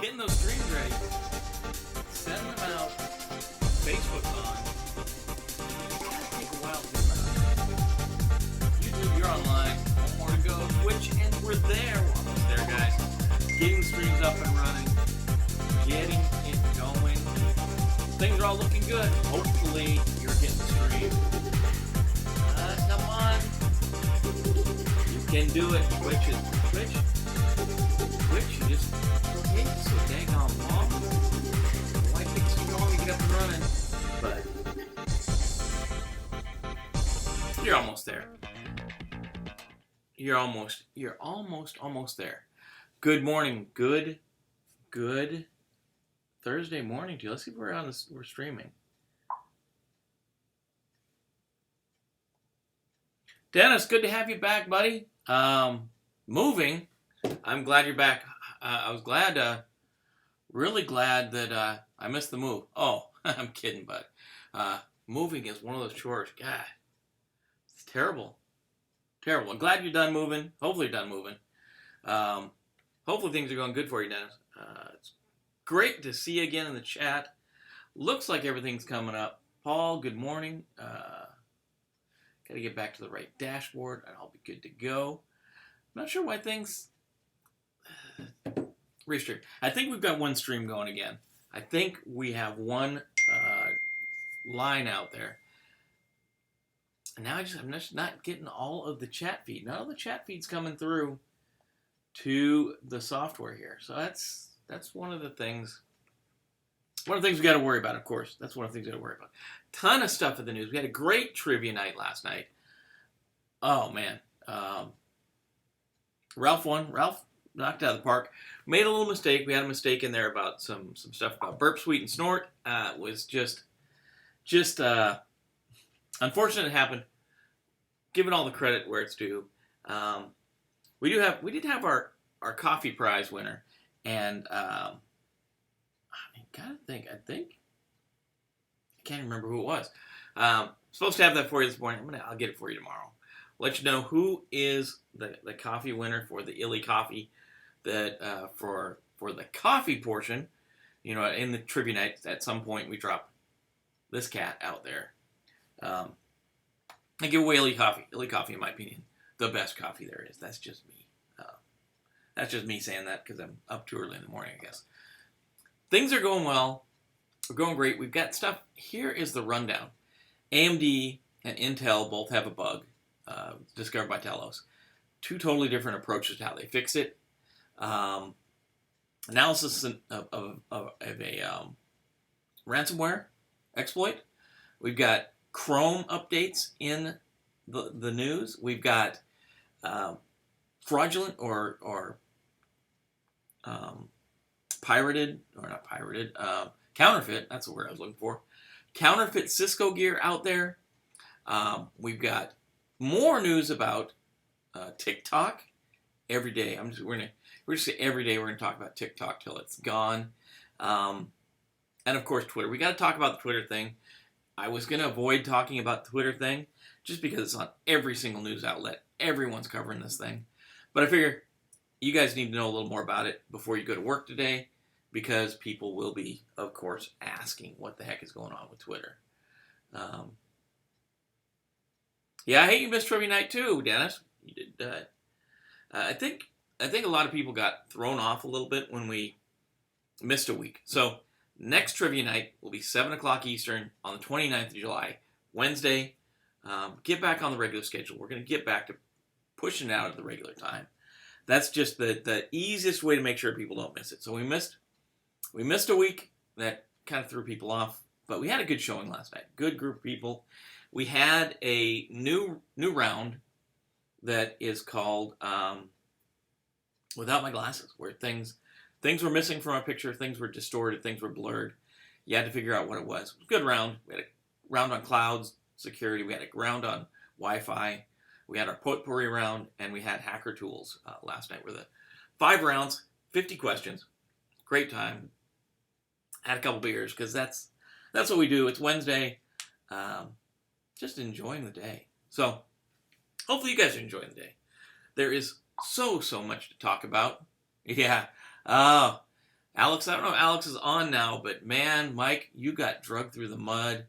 Getting those streams ready. Send them out. Facebook's on. It's gotta take a while to get around. YouTube, you're online. One more to go. Twitch, and we're there. We're almost there, guys. Getting the streams up and running. Getting it going. Things are all looking good. Hopefully, you're getting streamed. Come on. You can do it. Twitch, you just take so daggone long. Why take so long to get up and running? But you're almost there. You're almost there. Good morning. Good Thursday morning to you. Let's see if we're streaming. Dennis, good to have you back, buddy. Moving. I'm glad you're back. I was really glad that I missed the move. Oh, I'm kidding, but moving is one of those chores. God, it's terrible. I'm glad you're done moving. Hopefully you're done moving. Hopefully things are going good for you, Dennis. It's great to see you again in the chat. Looks like everything's coming up. Paul, good morning. Got to get back to the right dashboard, and I'll be good to go. I'm not sure why things restream. I think we've got one stream going again. I think we have one line out there. And now I'm just not getting all of the chat feed. None of the chat feed's coming through to the software here. So that's one of the things. One of the things we got to worry about, of course. That's one of the things we got to worry about. Ton of stuff in the news. We had a great trivia night last night. Oh, man. Ralph won. Ralph knocked out of the park. Made a little mistake. We had a mistake in there about some stuff about burp, sweet, and snort. It was just unfortunate it happened. Giving all the credit where it's due. We did have our coffee prize winner, and I can't remember who it was. Supposed to have that for you this morning. I'll get it for you tomorrow. Let you know who is the coffee winner for the Illy coffee. That for the coffee portion, in the trivia night, at some point we drop this cat out there. I give away Illy coffee. Illy coffee, in my opinion, the best coffee there is. That's just me. That's just me saying that because I'm up too early in the morning, I guess. Things are going well. We're going great. We've got stuff. Here is the rundown. AMD and Intel both have a bug discovered by Telos. Two totally different approaches to how they fix it. Analysis of a ransomware exploit. We've got Chrome updates in the news. We've got fraudulent or counterfeit, that's the word I was looking for. Counterfeit Cisco gear out there. We've got more news about TikTok every day. We're just every day we're gonna talk about TikTok till it's gone. And of course Twitter. We gotta talk about the Twitter thing. I was gonna avoid talking about the Twitter thing just because it's on every single news outlet. Everyone's covering this thing. But I figure you guys need to know a little more about it before you go to work today, because people will be, of course, asking what the heck is going on with Twitter. Yeah, I hate you missed trivia night too, Dennis. You did. I think a lot of people got thrown off a little bit when we missed a week. So next trivia night will be 7 o'clock Eastern on the 29th of July, Wednesday. Get back on the regular schedule. We're going to get back to pushing it out at the regular time. That's just the easiest way to make sure people don't miss it. So we missed a week. That kind of threw people off, but we had a good showing last night. Good group of people. We had a new round that is called Without My Glasses, where things were missing from our picture, things were distorted, things were blurred. You had to figure out what it was. It was a good round. We had a round on clouds security. We had a round on Wi-Fi. We had our potpourri round, and we had hacker tools last night. Were the 5 rounds, 50 questions. Great time. Had a couple beers because that's what we do. It's Wednesday. Just enjoying the day. So hopefully you guys are enjoying the day. There is so much to talk about. Yeah. Alex, I don't know if Alex is on now, but man, Mike, you got drugged through the mud.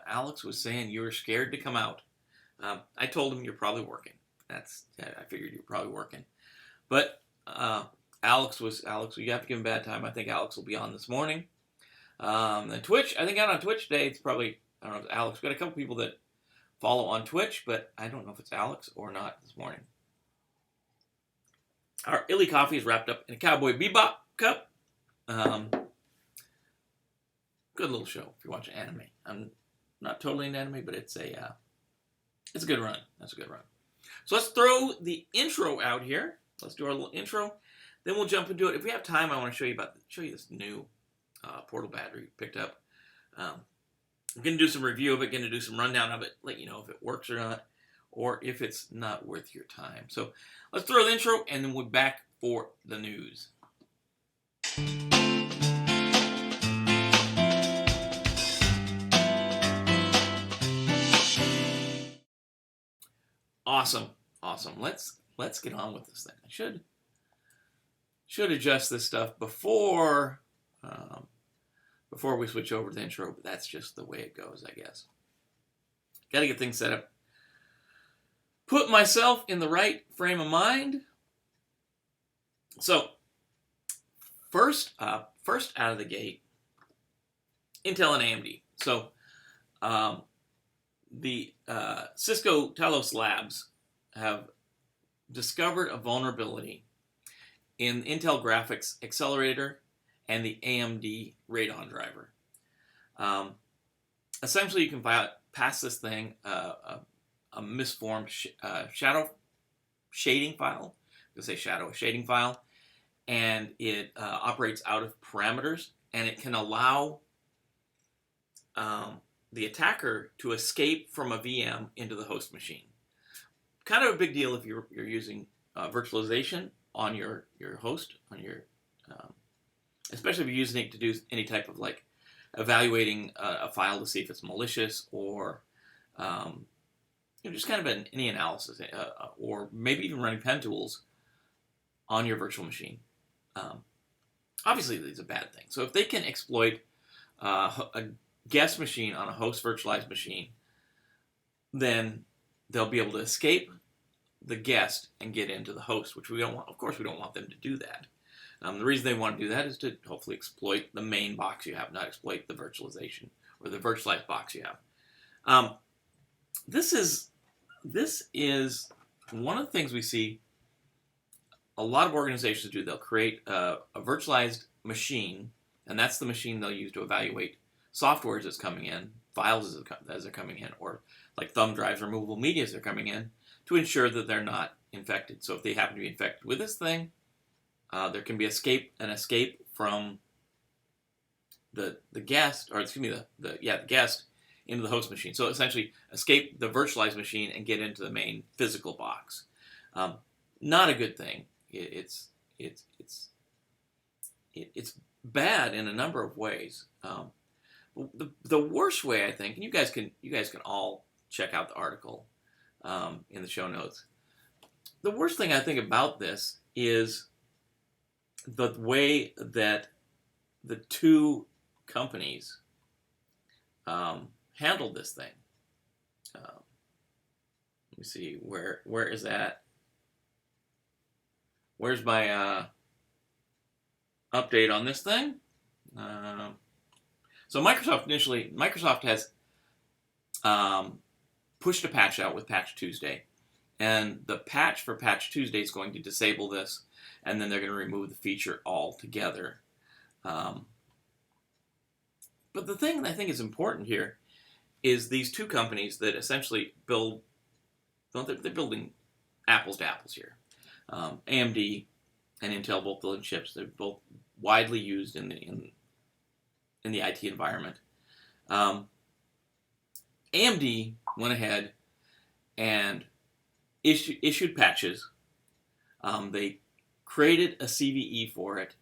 Alex was saying you were scared to come out. I told him you're probably working. I figured you're probably working. But Alex, you have to give him a bad time. I think Alex will be on this morning. And Twitch, I think out on Twitch today, it's probably, I don't know if it's Alex. We've got a couple people that follow on Twitch, but I don't know if it's Alex or not this morning. Our Illy coffee is wrapped up in a Cowboy Bebop cup. Good little show if you're watching anime. I'm not totally into anime, but it's a good run. That's a good run. So let's throw the intro out here. Let's do our little intro. Then we'll jump into it. If we have time, I want to show you this new portal battery we picked up. I'm going to do some review of it, going to do some rundown of it, let you know if it works or not, or if it's not worth your time. So let's throw the intro, and then we're back for the news. Awesome. Let's get on with this thing. I should adjust this stuff before we switch over to the intro, but that's just the way it goes, I guess. Got to get things set up. Put myself in the right frame of mind. So, first out of the gate, Intel and AMD. So, the Cisco Talos Labs have discovered a vulnerability in Intel graphics accelerator and the AMD Radeon driver. Essentially, you can pass this thing a misformed shadow shading file. I'm going to say shadow shading file, and it operates out of parameters, and it can allow the attacker to escape from a VM into the host machine. Kind of a big deal if you're using virtualization on your host, on your especially if you're using it to do any type of like evaluating a file to see if it's malicious, or just kind of any analysis, or maybe even running pen tools on your virtual machine. Obviously, it's a bad thing. So if they can exploit a guest machine on a host virtualized machine, then they'll be able to escape the guest and get into the host, which we don't want. Of course, we don't want them to do that. The reason they want to do that is to hopefully exploit the main box you have, not exploit the virtualization or the virtualized box you have. This is one of the things we see a lot of organizations do. They'll create a virtualized machine, and that's the machine they'll use to evaluate software that's coming in, files as they're coming in, or like thumb drives, removable media as they're coming in, to ensure that they're not infected. So if they happen to be infected with this thing, there can be an escape from the guest, or excuse me, the guest into the host machine. So essentially, escape the virtualized machine and get into the main physical box. Not a good thing. It's bad in a number of ways. The worst way, I think, and you guys can all check out the article in the show notes. The worst thing I think about this is the way that the two companies handled this thing. Let me see, where is that? Where's my update on this thing? So Microsoft has pushed a patch out with Patch Tuesday, and the patch for Patch Tuesday is going to disable this, and then they're going to remove the feature altogether. But the thing that I think is important here is these two companies that essentially they're building apples to apples here. AMD and Intel both building chips. They're both widely used in the IT environment. AMD went ahead and issued patches. They created a CVE for it,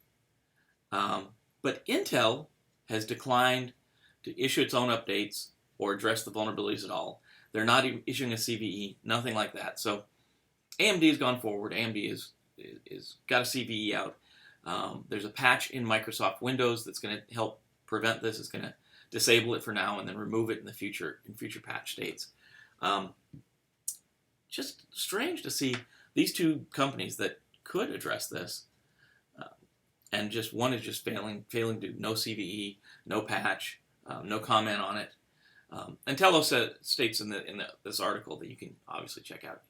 but Intel has declined to issue its own updates or address the vulnerabilities at all. They're not even issuing a CVE, nothing like that. So AMD has gone forward. AMD is got a CVE out. There's a patch in Microsoft Windows that's going to help prevent this. It's going to disable it for now and then remove it in the future, in future patch states. Just strange to see these two companies that could address this, and just one is just failing to, no CVE, no patch, no comment on it. And Tello states in this article that you can obviously check out.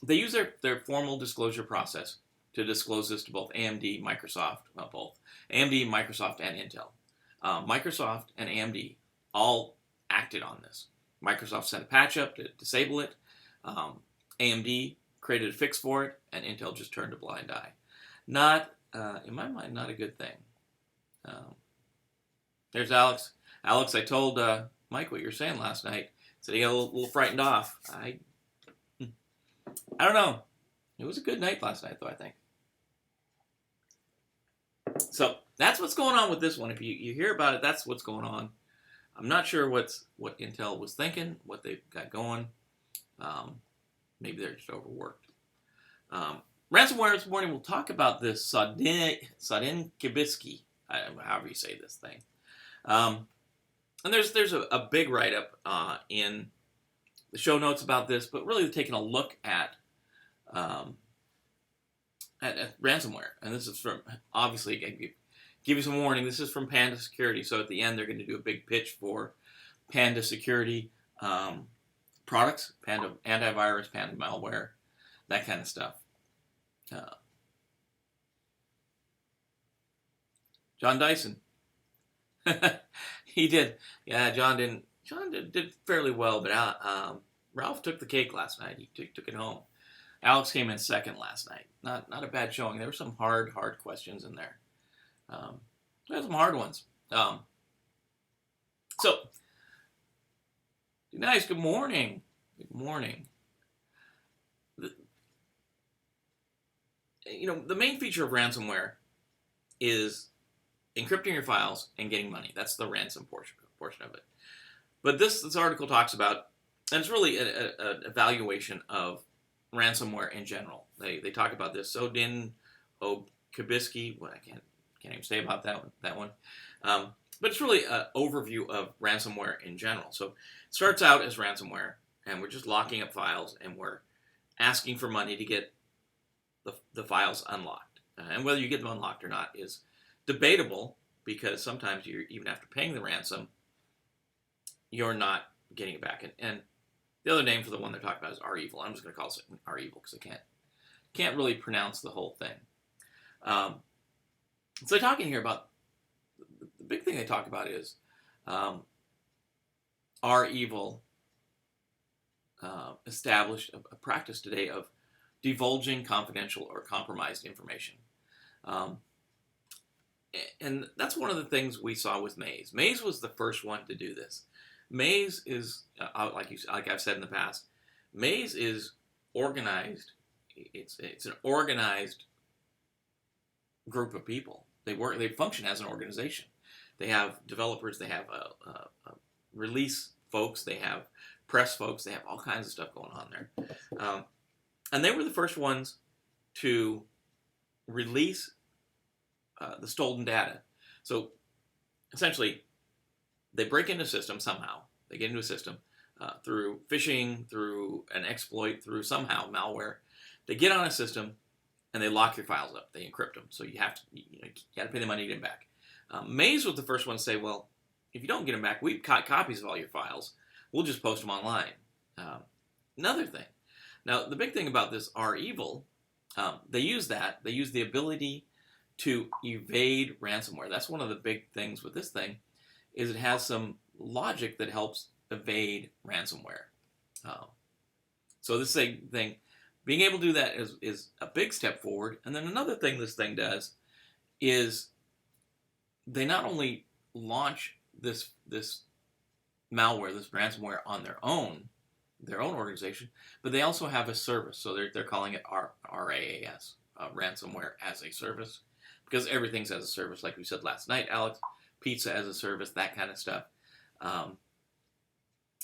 They use their formal disclosure process to disclose this to both AMD, Microsoft, well, both AMD, Microsoft, and Intel. Microsoft and AMD all acted on this. Microsoft sent a patch up to disable it. AMD created a fix for it, and Intel just turned a blind eye. Not, in my mind, not a good thing. There's Alex. Alex, I told Mike what you were saying last night. Said he got a little frightened off. I don't know. It was a good night last night, though, I think. So that's what's going on with this one. If you hear about it, that's what's going on. I'm not sure what Intel was thinking, what they've got going. Maybe they're just overworked. Ransomware this morning, we'll talk about this Sodinikibi, however you say this thing. And there's a big write-up in the show notes about this, but really taking a look at ransomware. And this is from, obviously, give you some warning, this is from Panda Security. So at the end, they're going to do a big pitch for Panda Security products, Panda antivirus, Panda malware, that kind of stuff. John Dyson. He did. Yeah, John did fairly well, but Ralph took the cake last night. He took it home. Alex came in second last night. Not a bad showing. There were some hard questions in there. There's some hard ones. So, nice. Good morning. Good morning. The main feature of ransomware is encrypting your files and getting money. That's the ransom portion of it. But this article talks about, and it's really an evaluation of ransomware in general. They talk about this Sodinikibi. Well, I can't even say about that one. But it's really an overview of ransomware in general. So it starts out as ransomware, and we're just locking up files, and we're asking for money to get the files unlocked. And whether you get them unlocked or not is debatable, because sometimes even after paying the ransom, you're not getting it back. And the other name for the one they're talking about is R-Evil. I'm just going to call it R-Evil because I can't really pronounce the whole thing. So they're talking here about, the big thing they talk about is R-Evil established a practice today of divulging confidential or compromised information. And that's one of the things we saw with Maze. Maze was the first one to do this. Maze is, like I've said in the past, Maze is organized. It's an organized group of people. They function as an organization. They have developers. They have release folks. They have press folks. They have all kinds of stuff going on there. And they were the first ones to release the stolen data. So essentially, they break into a system somehow. They get into a system through phishing, through an exploit, through somehow malware. They get on a system and they lock your files up. They encrypt them. So you have to, you got to pay the money to get them back. Maze was the first one to say, well, if you don't get them back, we've got copies of all your files. We'll just post them online. Another thing. Now, the big thing about this R-Evil, they use that. They use the ability to evade ransomware. That's one of the big things with this thing, is it has some logic that helps evade ransomware. So this thing, being able to do that is a big step forward. And then another thing this thing does is they not only launch this malware, this ransomware on their own organization, but they also have a service. So they're calling it RAAS, ransomware as a service, because everything's as a service, like we said last night, Alex. Pizza as a service, that kind of stuff.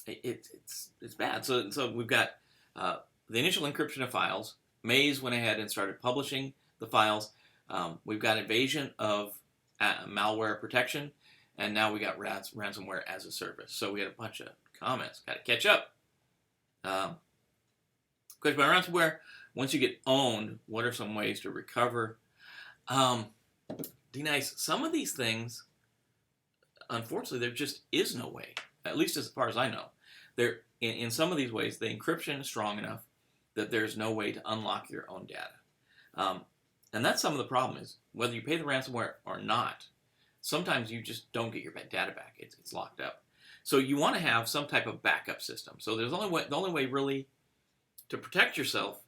It's bad. So we've got the initial encryption of files. Maze went ahead and started publishing the files. We've got invasion of malware protection, and now we got ransomware as a service. So we had a bunch of comments. Got to catch up. Question about ransomware. Once you get owned, what are some ways to recover? D-Nice, some of these things, unfortunately, there just is no way, at least as far as I know. There, in some of these ways, the encryption is strong enough that there's no way to unlock your own data. And that's some of the problem is, whether you pay the ransomware or not, sometimes you just don't get your data back. It's locked up. So you want to have some type of backup system. So the only way really to protect yourself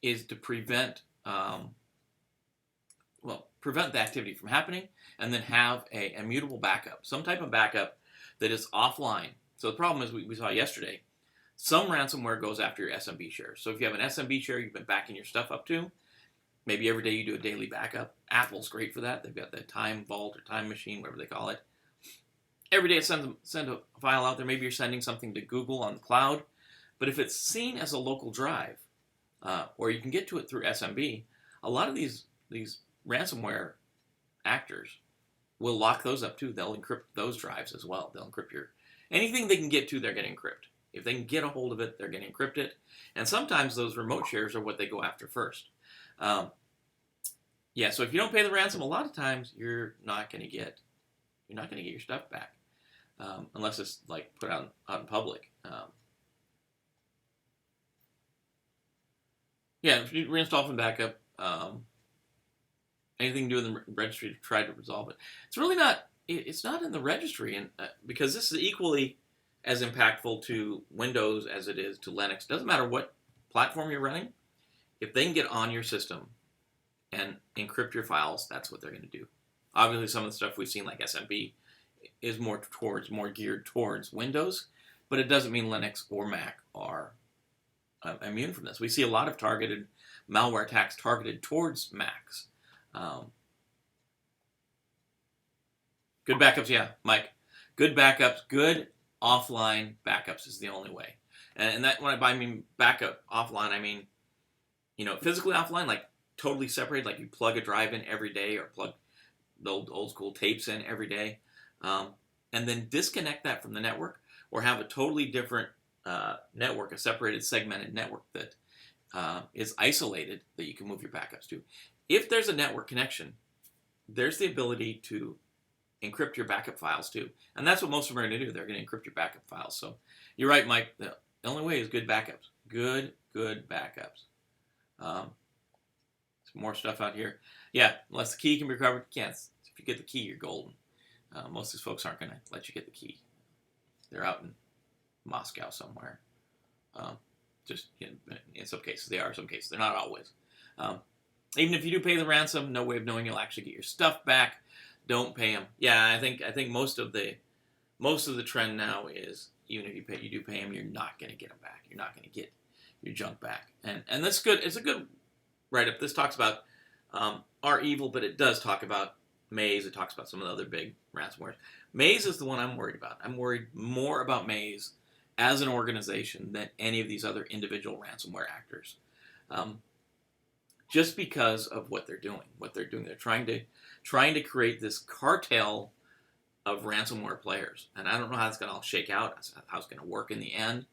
is to prevent the activity from happening, and then have a immutable backup, some type of backup that is offline. So the problem is, we saw yesterday, some ransomware goes after your SMB shares. So if you have an SMB share you've been backing your stuff up to, maybe every day you do a daily backup. Apple's great for that. They've got the time vault or time machine, whatever they call it. Every day it send a file out there. Maybe you're sending something to Google on the cloud. But if it's seen as a local drive, or you can get to it through SMB, a lot of these ransomware actors will lock those up too. They'll encrypt those drives as well. They'll encrypt anything they can get to, they're going to encrypt. If they can get a hold of it, they're going to encrypt it. And sometimes those remote shares are what they go after first. So if you don't pay the ransom, a lot of times you're not going to get your stuff back, unless it's like put out in public. Reinstall from backup. Anything to do with the registry to try to resolve it. It's really not. It's not in the registry, and because this is equally as impactful to Windows as it is to Linux. Doesn't matter what platform you're running. If they can get on your system and encrypt your files, that's what they're going to do. Obviously, some of the stuff we've seen, like SMB, is more geared towards Windows, but it doesn't mean Linux or Mac are immune from this. We see a lot of targeted malware attacks targeted towards Macs. Good backups, yeah, Mike. Good backups, good offline backups is the only way. And that, when I mean backup offline, I mean, physically offline, like totally separated, like you plug a drive in every day or plug the old school tapes in every day, and then disconnect that from the network, or have a totally different network, a separated segmented network that is isolated that you can move your backups to. If there's a network connection, there's the ability to encrypt your backup files too. And that's what most of them are going to do. They're going to encrypt your backup files. So you're right, Mike. The only way is good backups. Good backups. Some more stuff out here. Yeah, unless the key can be recovered, you can't. If you get the key, you're golden. Most of these folks aren't going to let you get the key. They're out in Moscow somewhere. Just in some cases, they are. In some cases, they're not always. Even if you do pay the ransom, no way of knowing you'll actually get your stuff back. Don't pay them. Yeah, I think most of the trend now is, even if you do pay them, you're not going to get them back. You're not going to get your junk back. And that's good. It's a good write-up. This talks about our evil, but it does talk about Maze. It talks about some of the other big ransomwares. Maze is the one I'm worried about. I'm worried more about Maze as an organization than any of these other individual ransomware actors. Just because of what they're doing. They're trying to create this cartel of ransomware players. And I don't know how it's going to all shake out, how it's going to work in the end.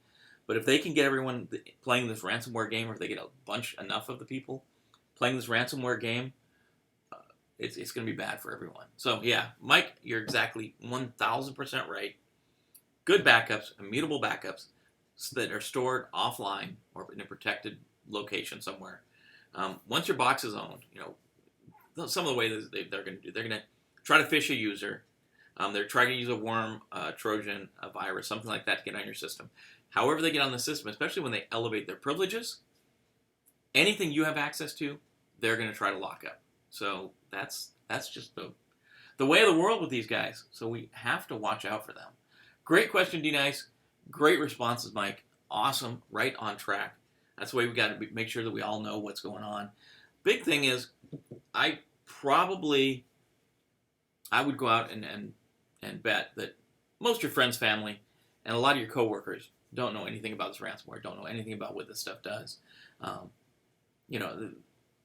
But if they can get everyone playing this ransomware game, or if they get enough of the people playing this ransomware game, it's going to be bad for everyone. So yeah, Mike, you're exactly 1,000% right. Good backups, immutable backups that are stored offline or in a protected location somewhere. Once your box is owned, some of the ways they're going to do, they're going to try to phish a user. They're trying to use a worm, Trojan, a virus, something like that to get on your system. However they get on the system, especially when they elevate their privileges, anything you have access to, they're going to try to lock up. So that's just the way of the world with these guys. So we have to watch out for them. Great question, D-Nice. Great responses, Mike. Awesome. Right on track. That's the way we got to make sure that we all know what's going on. Big thing is, I would go out and bet that most of your friends, family, and a lot of your coworkers don't know anything about this ransomware, don't know anything about what this stuff does.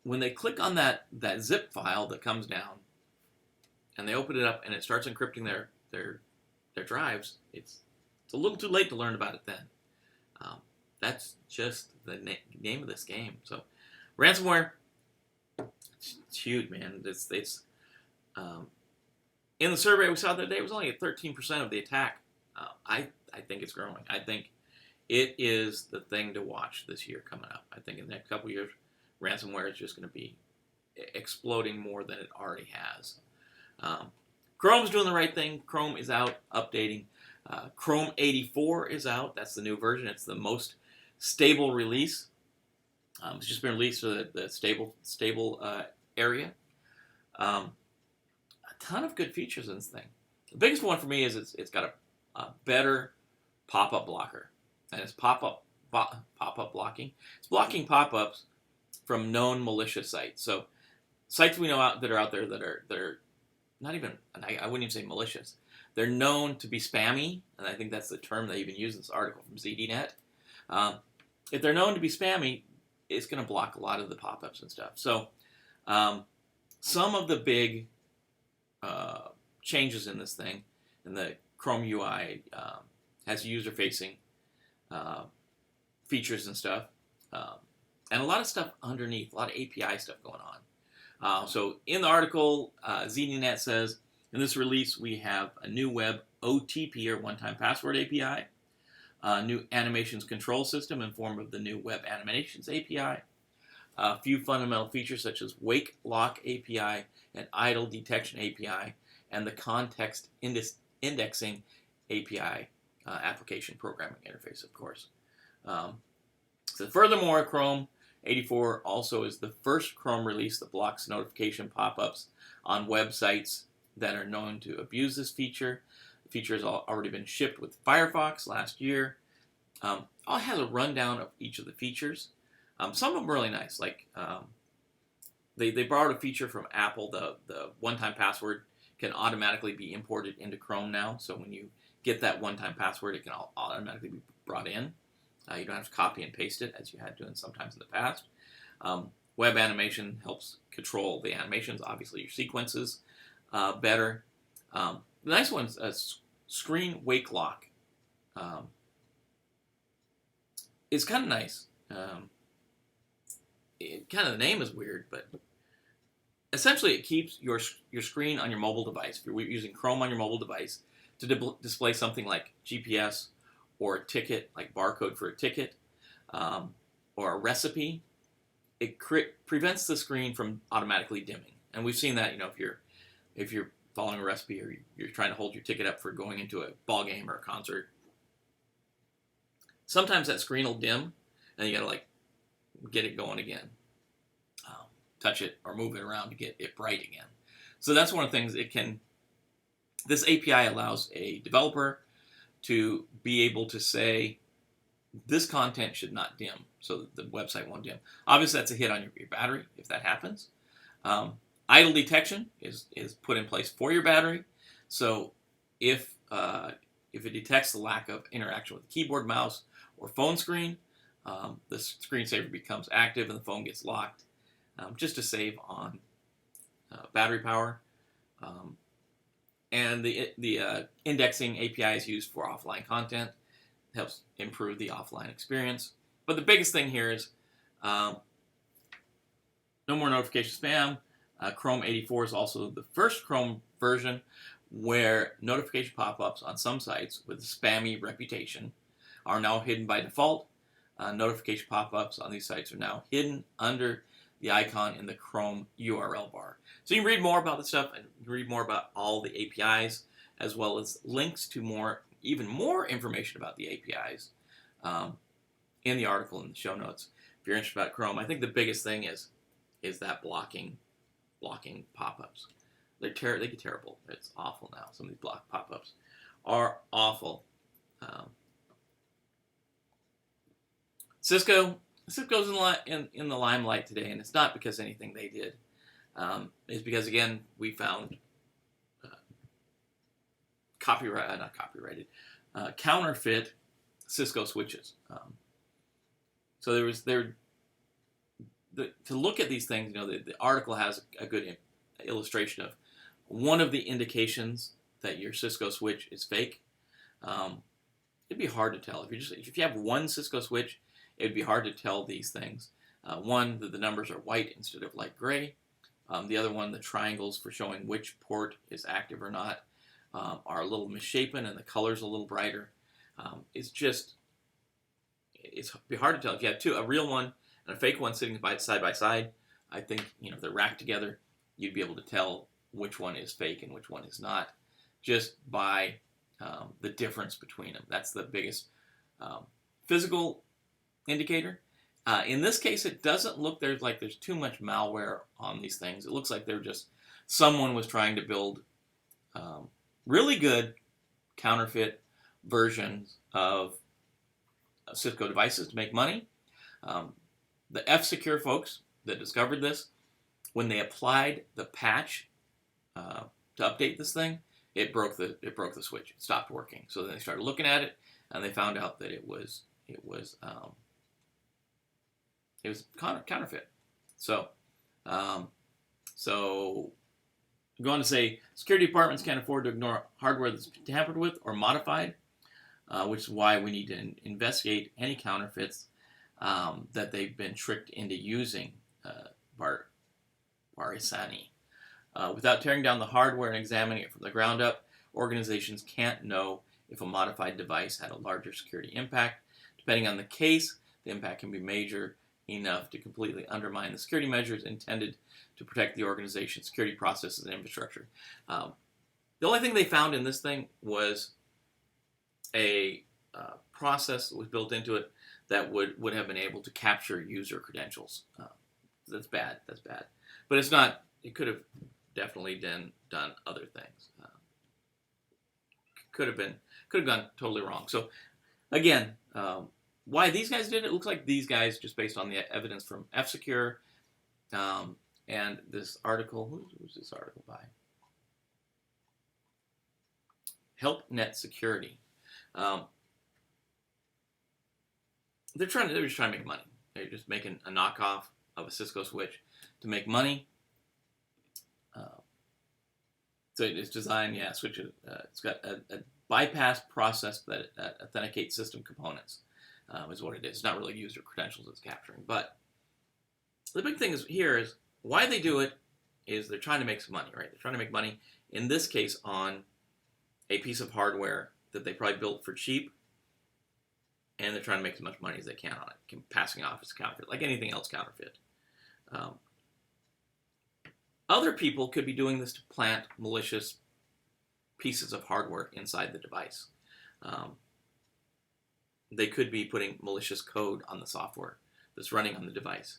when they click on that zip file that comes down, and they open it up, and it starts encrypting their drives, it's a little too late to learn about it then. That's just the name of this game. So, ransomware, it's huge, man. It's in the survey we saw the other day, it was only at 13% of the attack. I think it's growing. I think it is the thing to watch this year coming up. I think in the next couple of years, ransomware is just going to be exploding more than it already has. Chrome's doing the right thing. Chrome is out updating. Chrome 84 is out. That's the new version. It's the most stable release. It's just been released to the stable area. A ton of good features in this thing. The biggest one for me is it's got a better pop-up blocker. And it's pop-up blocking. It's blocking pop-ups from known malicious sites. So sites we know that are out there that are not even, I wouldn't even say malicious. They're known to be spammy, and I think that's the term they even use in this article from ZDNet. If they're known to be spammy, it's going to block a lot of the pop-ups and stuff. So some of the big changes in this thing, in the Chrome UI, has user-facing features and stuff, and a lot of stuff underneath, a lot of API stuff going on. So in the article, ZDNet says, in this release, we have a new web OTP, or one-time password API, a new animations control system in form of the new web animations API, a few fundamental features such as wake lock API and idle detection API, and the context indexing API application programming interface, of course. So furthermore, Chrome 84 also is the first Chrome release that blocks notification pop-ups on websites that are known to abuse this feature. The feature has already been shipped with Firefox last year. It has a rundown of each of the features. Some of them are really nice. Like they borrowed a feature from Apple. The one-time password can automatically be imported into Chrome now. So when you get that one-time password, it can automatically be brought in. You don't have to copy and paste it as you had to sometimes in the past. Web animation helps control the animations, obviously your sequences better. The nice one's a screen wake lock. It's kind of nice. The name is weird, but essentially it keeps your screen on your mobile device. If you're using Chrome on your mobile device to display something like GPS or a ticket, like barcode for a ticket, or a recipe, it prevents the screen from automatically dimming. And we've seen that, if you're following a recipe or you're trying to hold your ticket up for going into a ball game or a concert, sometimes that screen will dim, and you gotta get it going again. Touch it or move it around to get it bright again. So that's one of the things this API allows a developer to be able to say, this content should not dim, so that the website won't dim. Obviously, that's a hit on your battery if that happens. Idle detection is put in place for your battery. So if it detects the lack of interaction with the keyboard, mouse, or phone screen, the screensaver becomes active and the phone gets locked, just to save on battery power. And the indexing API is used for offline content. It helps improve the offline experience. But the biggest thing here is no more notification spam. Chrome 84 is also the first Chrome version where notification pop-ups on some sites with a spammy reputation are now hidden by default. Notification pop-ups on these sites are now hidden under the icon in the Chrome URL bar. So you can read more about this stuff, and you can read more about all the APIs, as well as links to even more information about the APIs in the article in the show notes. If you're interested about Chrome, I think the biggest thing is that blocking pop-ups. They get terrible. It's awful now. Some of these block pop-ups are awful. Cisco's in the limelight today, and it's not because anything they did. It's because, again, we found counterfeit Cisco switches. So to look at these things, the article has a good illustration of one of the indications that your Cisco switch is fake. It'd be hard to tell if you have one Cisco switch. It'd be hard to tell these things. One, that the numbers are white instead of light gray. The other one, the triangles for showing which port is active or not, are a little misshapen, and the color's a little brighter. It's be hard to tell if you have a real one and a fake one sitting side by side. I think if they're racked together, you'd be able to tell which one is fake and which one is not, just by the difference between them. That's the biggest physical indicator. In this case, it doesn't look there's too much malware on these things. It looks like someone was trying to build really good counterfeit versions of Cisco devices to make money. The F-Secure folks that discovered this, when they applied the patch to update this thing, it broke the switch. It stopped working. So then they started looking at it, and they found out that it was counterfeit. So go on to say, security departments can't afford to ignore hardware that's been tampered with or modified, which is why we need to investigate any counterfeits that they've been tricked into using Barisani. Without tearing down the hardware and examining it from the ground up, organizations can't know if a modified device had a larger security impact. Depending on the case, the impact can be major enough to completely undermine the security measures intended to protect the organization's security processes and infrastructure. The only thing they found in this thing was a process that was built into it that would have been able to capture user credentials. That's bad. But it's not. It could have definitely done other things. Could have gone totally wrong. So again, why these guys did it? It looks like these guys, just based on the evidence from F-Secure and this article. Who's this article by? HelpNet Security. They're just trying to make money. They're just making a knockoff of a Cisco switch to make money. So it's designed, switch it. It's got a bypass process that authenticates system components, is what it is. It's not really user credentials it's capturing. But the big thing is why they do it is they're trying to make some money, right? They're trying to make money, in this case, on a piece of hardware that they probably built for cheap, and they're trying to make as much money as they can on it, passing off as counterfeit, like anything else counterfeit. Other people could be doing this to plant malicious pieces of hardware inside the device. They could be putting malicious code on the software that's running on the device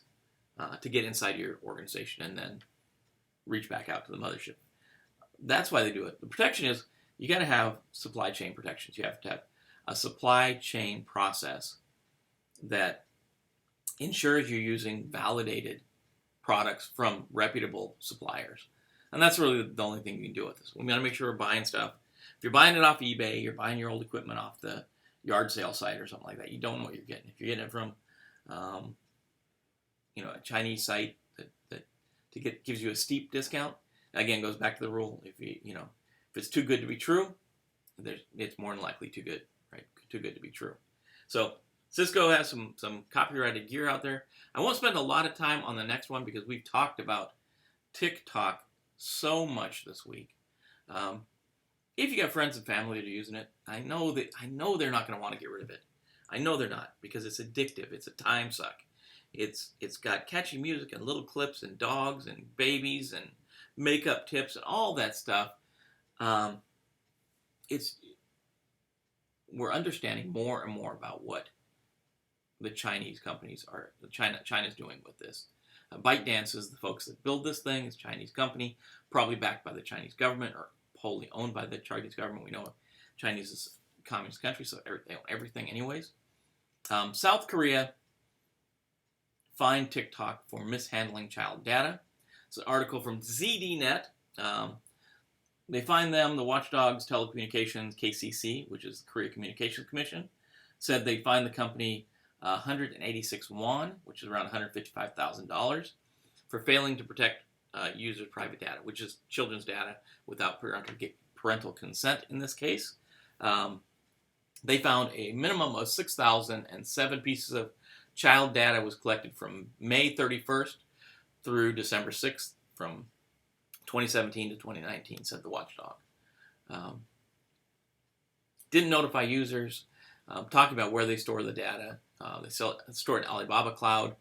to get inside your organization and then reach back out to the mothership. That's why they do it. The protection is you got to have supply chain protections. You have to have a supply chain process that ensures you're using validated products from reputable suppliers. And that's really the only thing you can do with this. We got to make sure we're buying stuff. If you're buying it off eBay, you're buying your old equipment off the yard sale site or something like that, you don't know what you're getting. If you're getting it from a Chinese site that gives you a steep discount, again, goes back to the rule. If it's too good to be true, it's more than likely too good, right? Too good to be true. So Cisco has some copyrighted gear out there. I won't spend a lot of time on the next one because we've talked about TikTok so much this week. If you got friends and family that are using it, I know they're not going to want to get rid of it. I know they're not, because it's addictive. It's a time suck. It's got catchy music and little clips and dogs and babies and makeup tips and all that stuff. We're understanding more and more about what the Chinese companies China's doing with this. ByteDance is the folks that build this thing. It's a Chinese company, probably backed by the Chinese government or wholly owned by the Chinese government. We know Chinese is a communist country, so they own everything anyways. South Korea fined TikTok for mishandling child data. It's an article from ZDNet. They fined them, the Watchdogs Telecommunications, KCC, which is the Korea Communications Commission, said they fined the company 186 won, which is around $155,000, for failing to protect users' private data, which is children's data without parental consent in this case. They found a minimum of 6,007 pieces of child data was collected from May 31st through December 6th from 2017 to 2019, said the watchdog. Didn't notify users, talking about where they store the data. They store it in Alibaba Cloud,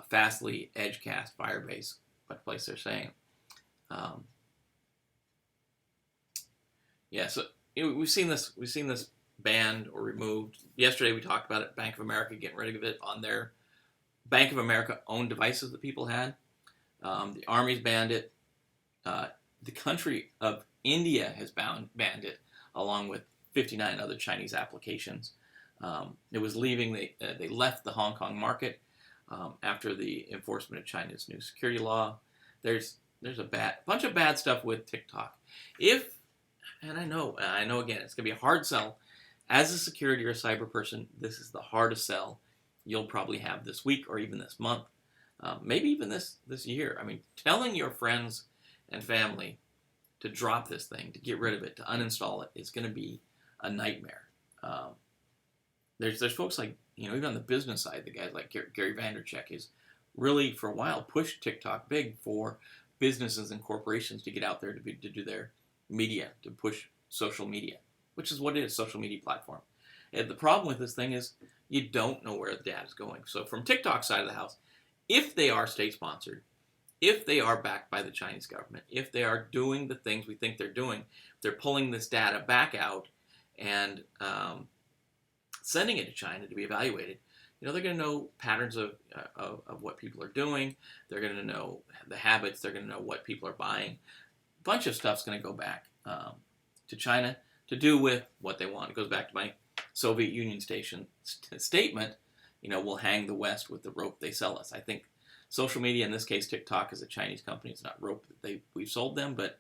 Fastly, Edgecast, Firebase, what place they're saying. Yeah, so we've seen this banned or removed. Yesterday we talked about it. Bank of America getting rid of it on their Bank of America owned devices that people had. The Army's banned it. The country of India has banned it, along with 59 other Chinese applications. It was leaving. They left the Hong Kong market after the enforcement of China's new security law. There's a bunch of bad stuff with TikTok. And I know again, it's gonna be a hard sell. As a security or a cyber person, this is the hardest sell you'll probably have this week or even this month, maybe even this year. I mean, telling your friends and family to drop this thing, to get rid of it, to uninstall it, is going to be a nightmare. There's folks like, even on the business side, the guys like Gary Vaynerchuk is really, for a while, pushed TikTok big for businesses and corporations to get out there to do their media, to push social media, which is what it is, social media platform. And the problem with this thing is you don't know where the data is going. So from TikTok's side of the house, if they are state-sponsored, if they are backed by the Chinese government, if they are doing the things we think they're doing, they're pulling this data back out and sending it to China to be evaluated, they're going to know patterns of what people are doing. They're going to know the habits. They're going to know what people are buying. A bunch of stuff's going to go back to China to do with what they want. It goes back to my Soviet Union statement, we'll hang the West with the rope they sell us. I think social media, in this case TikTok, is a Chinese company. It's not rope that we've sold them, but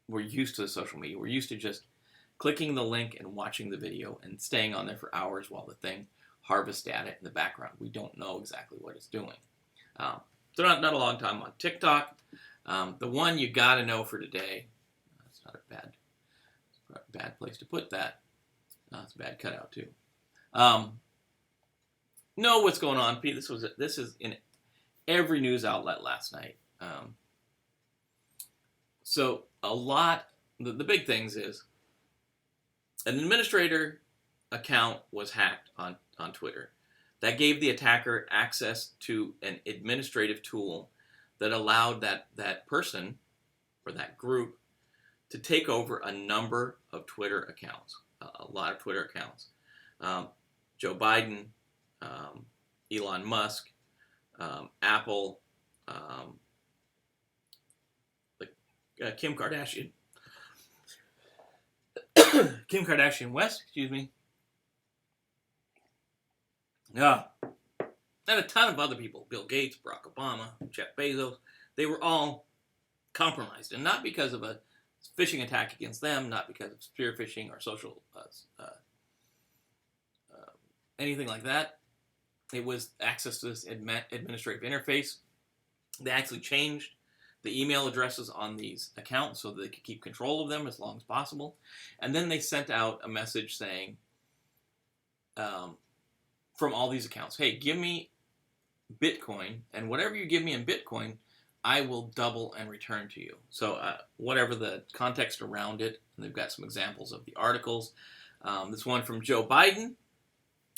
we're used to the social media. We're used to just clicking the link and watching the video and staying on there for hours while the thing harvests data in the background. We don't know exactly what it's doing. So not a long time on TikTok. The one you got to know for today, that's not a bad place to put that. It's a bad cutout too. Know what's going on, Pete. This is in every news outlet last night. So a lot. The big things is an administrator account was hacked on Twitter. That gave the attacker access to an administrative tool that allowed that person or that group to take over a number of Twitter accounts, a lot of Twitter accounts. Joe Biden, Elon Musk, Apple, Kim Kardashian, Kim Kardashian West, excuse me. Yeah. And a ton of other people, Bill Gates, Barack Obama, Jeff Bezos, they were all compromised. And not because of a phishing attack against them, not because of spear phishing or social anything like that. It was access to this administrative interface. They actually changed the email addresses on these accounts so that they could keep control of them as long as possible. And then they sent out a message saying, from all these accounts, hey, give me Bitcoin, and whatever you give me in Bitcoin, I will double and return to you. So whatever the context around it, and they've got some examples of the articles. This one from Joe Biden.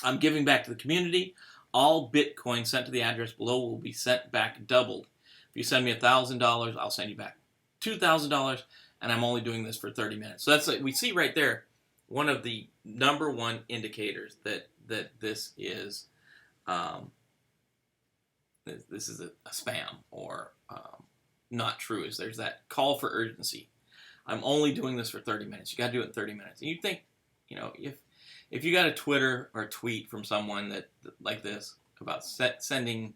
I'm giving back to the community. All Bitcoin sent to the address below will be sent back doubled. If you send me $1,000, I'll send you back $2,000, and I'm only doing this for 30 minutes. So that's we see right there one of the number one indicators that this is a spam or not true. Is there's that call for urgency. I'm only doing this for 30 minutes. You got to do it in 30 minutes. And you think, if you got a Twitter or a tweet from someone that like this about sending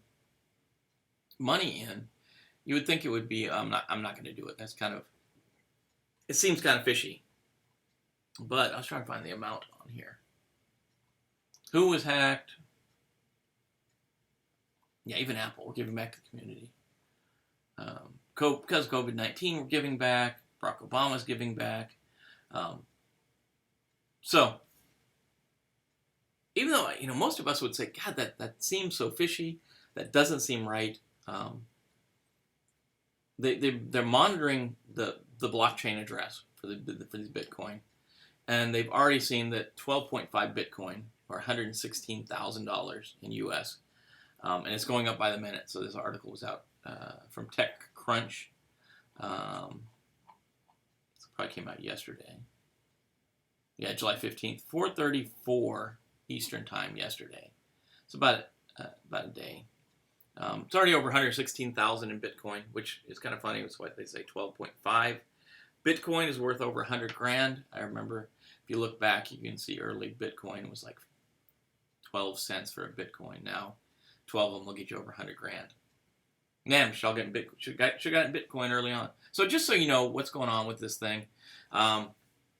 money in, you would think it would be I'm not going to do it. It seems kind of fishy. But I was trying to find the amount on here. Who was hacked? Yeah, even Apple, we're giving back to the community. Because COVID-19, we're giving back. Barack Obama's giving back. So, even though, most of us would say, God, that seems so fishy. That doesn't seem right. They're monitoring the blockchain address for these Bitcoin. And they've already seen that 12.5 Bitcoin, or $116,000 in US, and it's going up by the minute. So this article was out from TechCrunch. It probably came out yesterday. Yeah, July 15th, 4:34 Eastern time yesterday. It's about a day. It's already over 116,000 in Bitcoin, which is kind of funny. It's what they say, 12.5. Bitcoin is worth over 100 grand. I remember, if you look back, you can see early Bitcoin was like 12 cents for a Bitcoin. Now, 12 of them will get you over 100 grand. Man, should have gotten Bitcoin early on. So just so you know what's going on with this thing,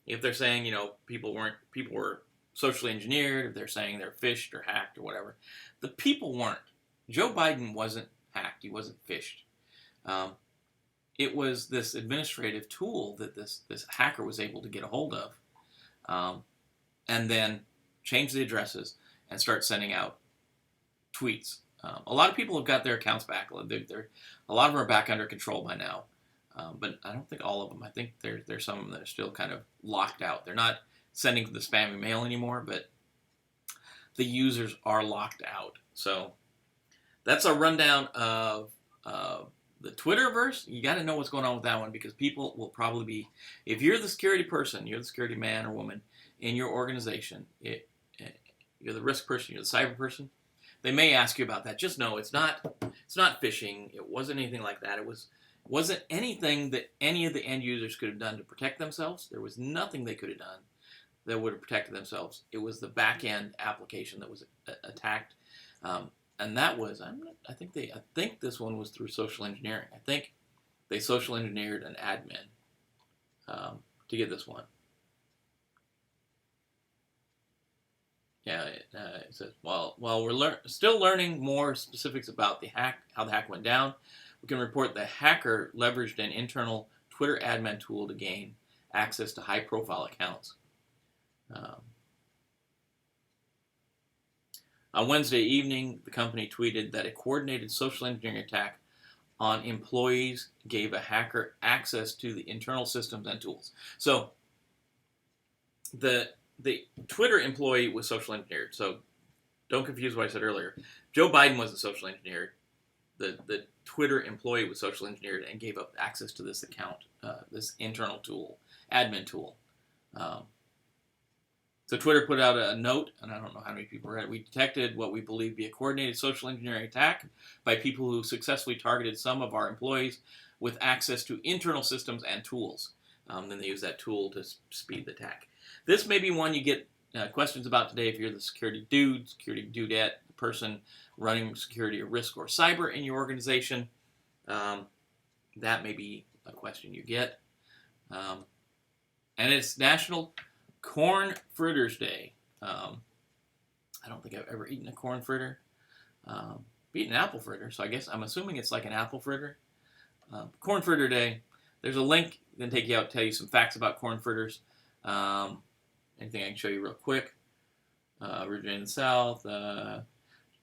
if they're saying people were socially engineered, if they're saying they're phished or hacked or whatever, the people weren't. Joe Biden wasn't hacked. He wasn't phished. It was this administrative tool that this hacker was able to get a hold of, and then change the addresses and start sending out tweets. A lot of people have got their accounts back. A lot of them are back under control by now, but I don't think all of them. I think there's some of them that are still kind of locked out. They're not sending the spam email anymore, but the users are locked out. So that's a rundown of the Twitterverse. You got to know what's going on with that one, because people will probably be, if you're the security person, you're the security man or woman in your organization, you're the risk person, you're the cyber person, they may ask you about that. Just know it's not phishing. It wasn't anything like that. It wasn't anything that any of the end users could have done to protect themselves. There was nothing they could have done that would have protected themselves. It was the back end application that was attacked. And that was, I think this one was through social engineering. I think they social engineered an admin to get this one. Yeah, it says, while we're still learning more specifics about how the hack went down, we can report the hacker leveraged an internal Twitter admin tool to gain access to high-profile accounts. On Wednesday evening, the company tweeted that a coordinated social engineering attack on employees gave a hacker access to the internal systems and tools. So the Twitter employee was social engineered. So don't confuse what I said earlier. Joe Biden wasn't social engineered. The Twitter employee was social engineered and gave up access to this account, this internal tool, admin tool. So Twitter put out a note, and I don't know how many people read it. We detected what we believe to be a coordinated social engineering attack by people who successfully targeted some of our employees with access to internal systems and tools. Then they use that tool to speed the attack. This may be one you get questions about today if you're the security dude, security dudette, the person running security or risk or cyber in your organization. That may be a question you get. And it's National Corn Fritters Day. I don't think I've ever eaten a corn fritter. I've eaten an apple fritter, so I'm assuming it's like an apple fritter. Corn Fritter Day. There's a link that can take you out, tell you some facts about corn fritters. Anything I can show you real quick. Originated in the South.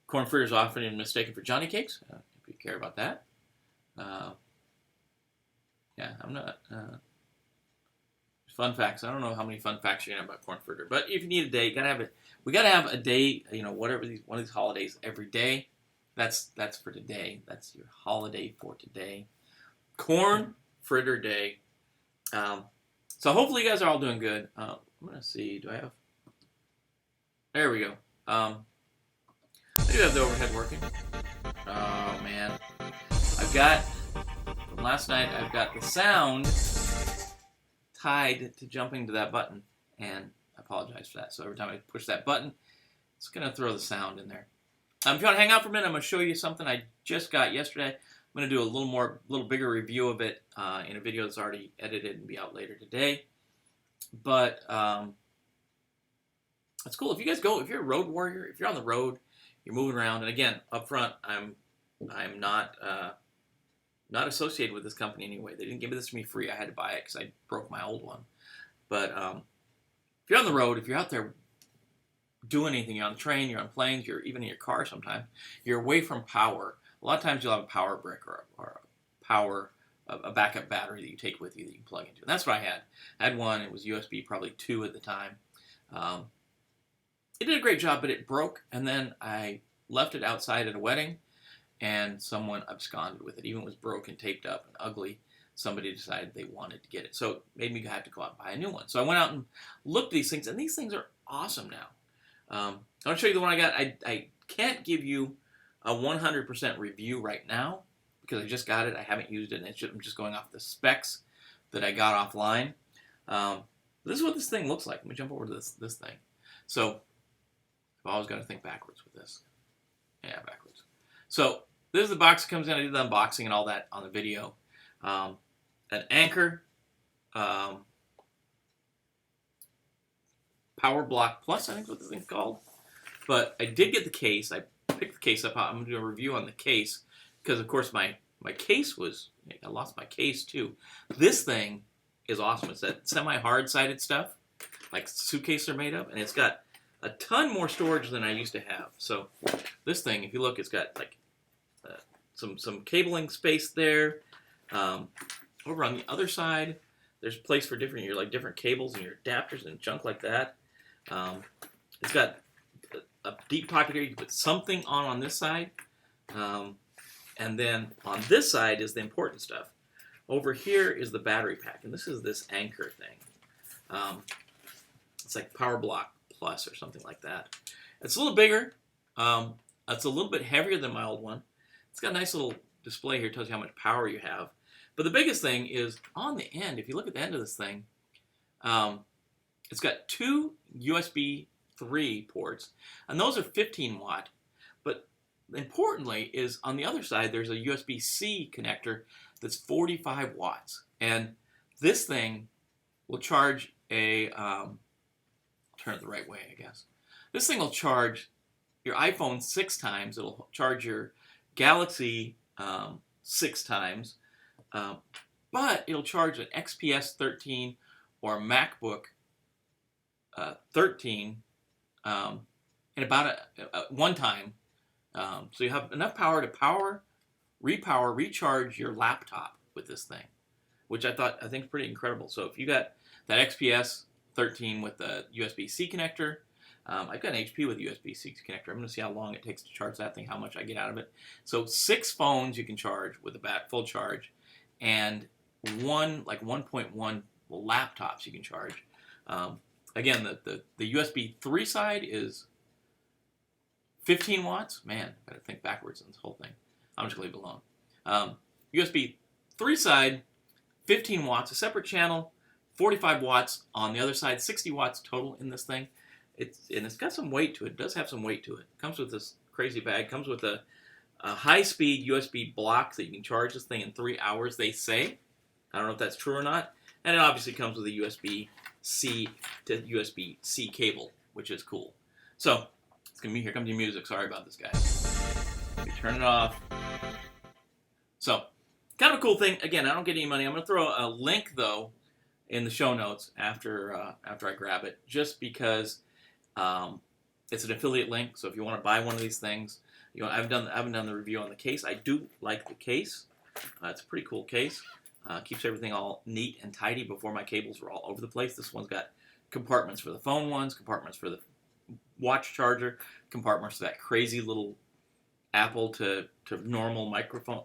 Corn fritters often mistaken for Johnny cakes, if you care about that. Yeah, I'm not... Fun facts. I don't know how many fun facts you have about corn fritter, but if you need a day, you gotta have it. We gotta have a day. Whatever one of these holidays every day. That's for today. That's your holiday for today. Corn Fritter Day. So hopefully you guys are all doing good. I'm gonna see. Do I have? There we go. I do have the overhead working. Oh man, I've got from last night. I've got the sound tied to jumping to that button, and I apologize for that. So every time I push that button, it's going to throw the sound in there. If you want to hang out for a minute, I'm going to show you something I just got yesterday. I'm going to do a little bigger review of it in a video that's already edited and be out later today. But it's cool. If you're a road warrior, if you're on the road, you're moving around, and again, up front, I'm I'm not associated with this company anyway. They didn't give this to me free. I had to buy it because I broke my old one. But if you're on the road, if you're out there doing anything, you're on the train, you're on planes, you're even in your car sometimes, you're away from power. A lot of times you'll have a power brick or a backup battery that you take with you that you can plug into. And that's what I had. I had one. It was USB, probably 2 at the time. It did a great job, but it broke, and then I left it outside at a wedding, and someone absconded with it. Even was broken, taped up, and ugly. Somebody decided they wanted to get it. So it made me have to go out and buy a new one. So I went out and looked at these things, and these things are awesome now. I want to show you the one I got. I can't give you a 100% review right now because I just got it. I haven't used it, and I'm just going off the specs that I got offline. This is what this thing looks like. Let me jump over to this thing. So I've always got to think backwards with this. Yeah, backwards. So this is the box that comes in. I did the unboxing and all that on the video. An Anchor Power Block Plus, I think is what this thing's called. But I did get the case. I picked the case up. I'm going to do a review on the case because, of course, my case was... I lost my case, too. This thing is awesome. It's that semi-hard-sided stuff, like suitcases are made of, and it's got a ton more storage than I used to have. So this thing, if you look, it's got like some cabling space there. Over on the other side, there's place for different cables and your adapters and junk like that. It's got a deep pocket here. You can put something on this side. And then on this side is the important stuff. Over here is the battery pack, and this is this Anchor thing. It's like Power Block Plus or something like that. It's a little bigger. It's a little bit heavier than my old one. It's got a nice little display here. It tells you how much power you have. But the biggest thing is on the end. If you look at the end of this thing, it's got 2 USB 3 ports, and those are 15 watt. But importantly is on the other side, there's a USB-C connector that's 45 watts. And this thing will charge turn it the right way, I guess. This thing will charge your iPhone 6 times. It'll charge your Galaxy 6 times. But it'll charge an XPS 13 or a MacBook 13 in about one time. So you have enough power to recharge your laptop with this thing, which I think is pretty incredible. So if you got that XPS 13 with the USB-C connector, I've got an HP with a USB-C connector. I'm going to see how long it takes to charge that thing, how much I get out of it. So 6 phones you can charge with a full charge, and 1.1 laptops you can charge. Again, the USB 3 side is 15 watts. Man, I gotta think backwards on this whole thing. I'm just gonna leave it alone. USB 3 side, 15 watts, a separate channel, 45 watts on the other side, 60 watts total in this thing. It's got some weight to it. It does have some weight to it. It comes with this crazy bag. It comes with a high-speed USB block that you can charge this thing in 3 hours, they say. I don't know if that's true or not. And it obviously comes with a USB-C to USB-C cable, which is cool. So, here comes your music. Sorry about this, guys. Let me turn it off. So, kind of a cool thing. Again, I don't get any money. I'm going to throw a link, though, in the show notes after I grab it, just because it's an affiliate link. So if you want to buy one of these things, I haven't done the review on the case. I do like the case. It's a pretty cool case. Keeps everything all neat and tidy. Before, my cables were all over the place. This one's got compartments for the phone ones, compartments for the watch charger, compartments for that crazy little Apple to normal microphone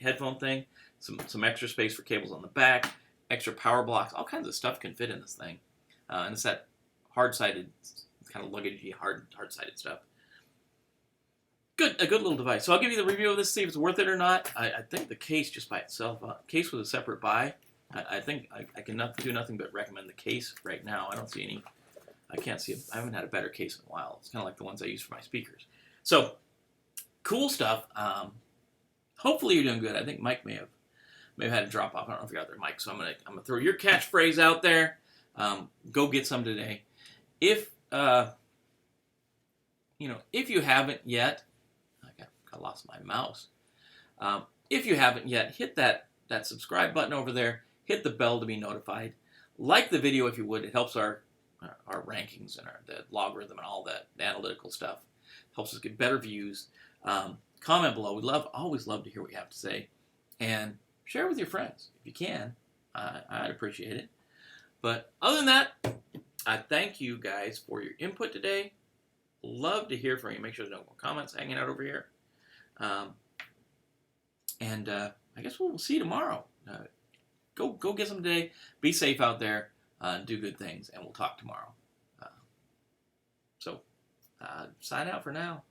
headphone thing, some extra space for cables on the back, extra power blocks, all kinds of stuff can fit in this thing. And it's that hard-sided, kind of luggagey, hard-sided stuff. A good little device. So I'll give you the review of this, see if it's worth it or not. I think the case just by itself, case was a separate buy. I think I can do nothing but recommend the case right now. I don't see any, I haven't had a better case in a while. It's kind of like the ones I use for my speakers. So, cool stuff. Hopefully you're doing good. I think Mike may have had a drop off. I don't know if you're out there, Mike. So I'm gonna throw your catchphrase out there. Go get some today. If you haven't yet, I lost my mouse. If you haven't yet, hit that subscribe button over there. Hit the bell to be notified. Like the video if you would. It helps our rankings and the logarithm and all that analytical stuff. Helps us get better views. Comment below. We always love to hear what you have to say. And share with your friends if you can. I'd appreciate it. But other than that, I thank you guys for your input today. Love to hear from you. Make sure there's no more comments hanging out over here. I guess we'll see you tomorrow. Go get some today. Be safe out there. Do good things, and we'll talk tomorrow. Sign out for now.